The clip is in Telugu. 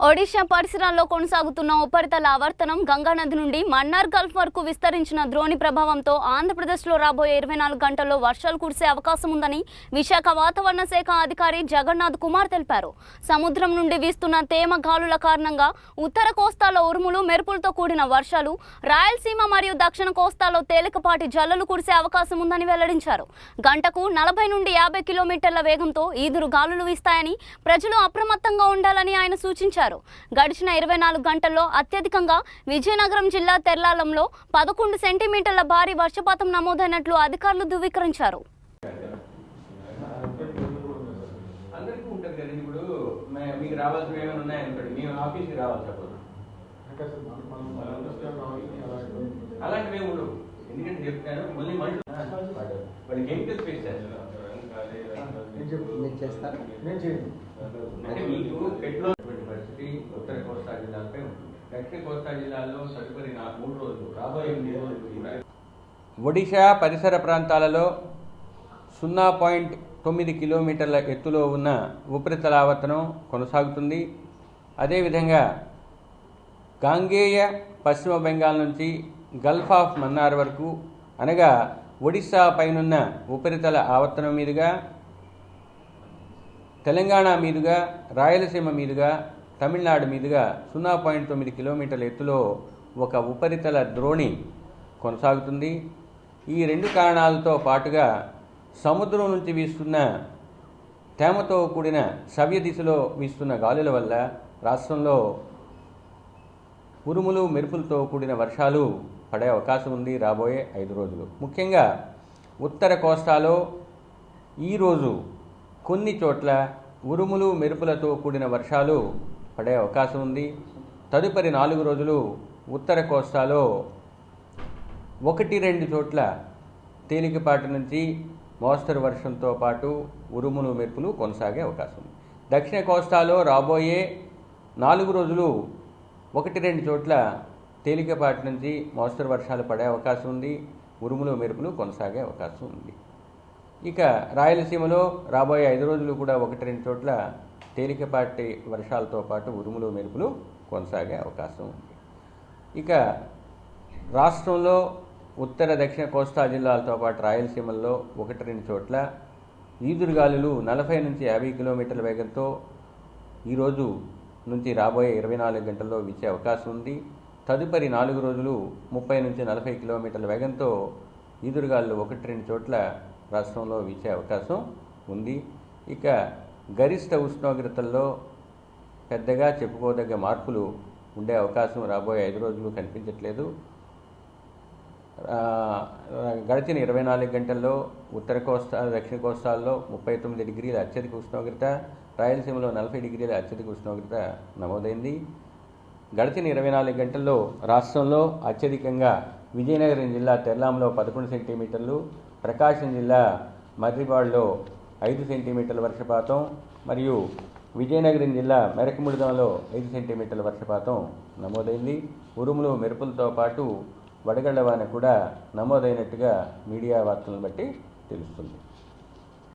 ఒడిషా పరిసరాల్లో కొనసాగుతున్న ఉపరితల ఆవర్తనం గంగానది నుండి మన్నార్ గల్ఫ్ వరకు విస్తరించిన ద్రోణి ప్రభావంతో ఆంధ్రప్రదేశ్లో రాబోయే 24 గంటల్లో వర్షాలు కురిసే అవకాశం ఉందని విశాఖ వాతావరణ శాఖ అధికారి జగన్నాథ్ కుమార్ తెలిపారు. సముద్రం నుండి వీస్తున్న తేమ గాలుల కారణంగా ఉత్తర కోస్తాలో ఉరుములు మెరుపులతో కూడిన వర్షాలు, రాయలసీమ మరియు దక్షిణ కోస్తాలో తేలికపాటి జల్లులు కురిసే అవకాశం ఉందని వెల్లడించారు. గంటకు 40 నుండి 50 కిలోమీటర్ల వేగంతో ఈదురు గాలులు వీస్తాయని ప్రజలు అప్రమత్తంగా ఉండాలని ఆయన సూచించారు. గడిచిన 24 గంటల్లో అత్యధికంగా విజయనగరం జిల్లా తెర్లాలంలో 11 సెంటీమీటర్ల భారీ వర్షపాతం నమోదైనట్లు అధికారులు ధృవీకరించారు. ఉత్తర కోస్తా జిల్లాలపై దక్షిణ కోస్తా జిల్లాల్లో తదుపరి 3 రోజులు రాబోయే 8 రోజులు ఒడిషా పరిసర ప్రాంతాలలో 0.9 కిలోమీటర్ల ఎత్తులో ఉన్న ఉపరితల ఆవర్తనం కొనసాగుతుంది. అదేవిధంగా గాంగేయ పశ్చిమ బెంగాల్ నుంచి గల్ఫ్ ఆఫ్ మన్నార్ వరకు అనగా ఒడిశా పైనున్న ఉపరితల ఆవర్తనం మీదుగా తెలంగాణ మీదుగా రాయలసీమ మీదుగా తమిళనాడు మీదుగా 0.9 కిలోమీటర్ల ఎత్తులో ఒక ఉపరితల ద్రోణి కొనసాగుతుంది. ఈ 2 కారణాలతో పాటుగా సముద్రం నుంచి వీస్తున్న తేమతో కూడిన సవ్య దిశలో వీస్తున్న గాలుల వల్ల రాష్ట్రంలో ఉరుములు మెరుపులతో కూడిన వర్షాలు పడే అవకాశం ఉంది రాబోయే 5 రోజులు. ముఖ్యంగా ఉత్తర కోస్తాలో ఈరోజు కొన్ని చోట్ల ఉరుములు మెరుపులతో కూడిన వర్షాలు పడే అవకాశం ఉంది. తదుపరి 4 రోజులు ఉత్తర కోస్తాలో 1-2 చోట్ల తేలికపాటి నుంచి మోస్తరు వర్షంతో పాటు ఉరుములు మెరుపులు కొనసాగే అవకాశం ఉంది. దక్షిణ కోస్తాలో రాబోయే 4 రోజులు 1-2 చోట్ల తేలికపాటి నుంచి మోస్తరు వర్షాలు పడే అవకాశం ఉంది. ఉరుములు మెరుపులు కొనసాగే అవకాశం ఉంది. ఇక రాయలసీమలో రాబోయే 5 రోజులు కూడా 1-2 చోట్ల తేలికపాటి వర్షాలతో పాటు ఉరుములు మెరుపులు కొనసాగే అవకాశం ఉంది. ఇక రాష్ట్రంలో ఉత్తర దక్షిణ కోస్తా జిల్లాలతో పాటు రాయలసీమల్లో 1-2 చోట్ల ఈదురుగాలులు 40 నుంచి 50 కిలోమీటర్ల వేగంతో ఈరోజు నుంచి రాబోయే 24 గంటల్లో వీచే అవకాశం ఉంది. తదుపరి 4 రోజులు 30 నుంచి 40 కిలోమీటర్ల వేగంతో ఈదురుగాలులు 1-2 చోట్ల రాష్ట్రంలో వీచే అవకాశం ఉంది. ఇక గరిష్ట ఉష్ణోగ్రతల్లో పెద్దగా చెప్పుకోదగ్గ మార్పులు ఉండే అవకాశం రాబోయే 5 రోజులు కనిపించట్లేదు. గడిచిన 24 గంటల్లో ఉత్తర కోస్తా దక్షిణ కోస్తాల్లో 39 డిగ్రీల అత్యధిక ఉష్ణోగ్రత, రాయలసీమలో 40 డిగ్రీల అత్యధిక ఉష్ణోగ్రత నమోదైంది. గడిచిన 24 గంటల్లో రాష్ట్రంలో అత్యధికంగా విజయనగరం జిల్లా తెర్లాంలో 11 సెంటీమీటర్లు, ప్రకాశం జిల్లా మర్రిపాడులో 5 సెంటీమీటర్ల వర్షపాతం మరియు విజయనగరం జిల్లా మెరకముడిదంలో 5 సెంటీమీటర్ల వర్షపాతం నమోదైంది. ఉరుములు మెరుపులతో పాటు వడగళ్ల వాన కూడా నమోదైనట్టుగా మీడియా వార్తలను బట్టి తెలుస్తుంది.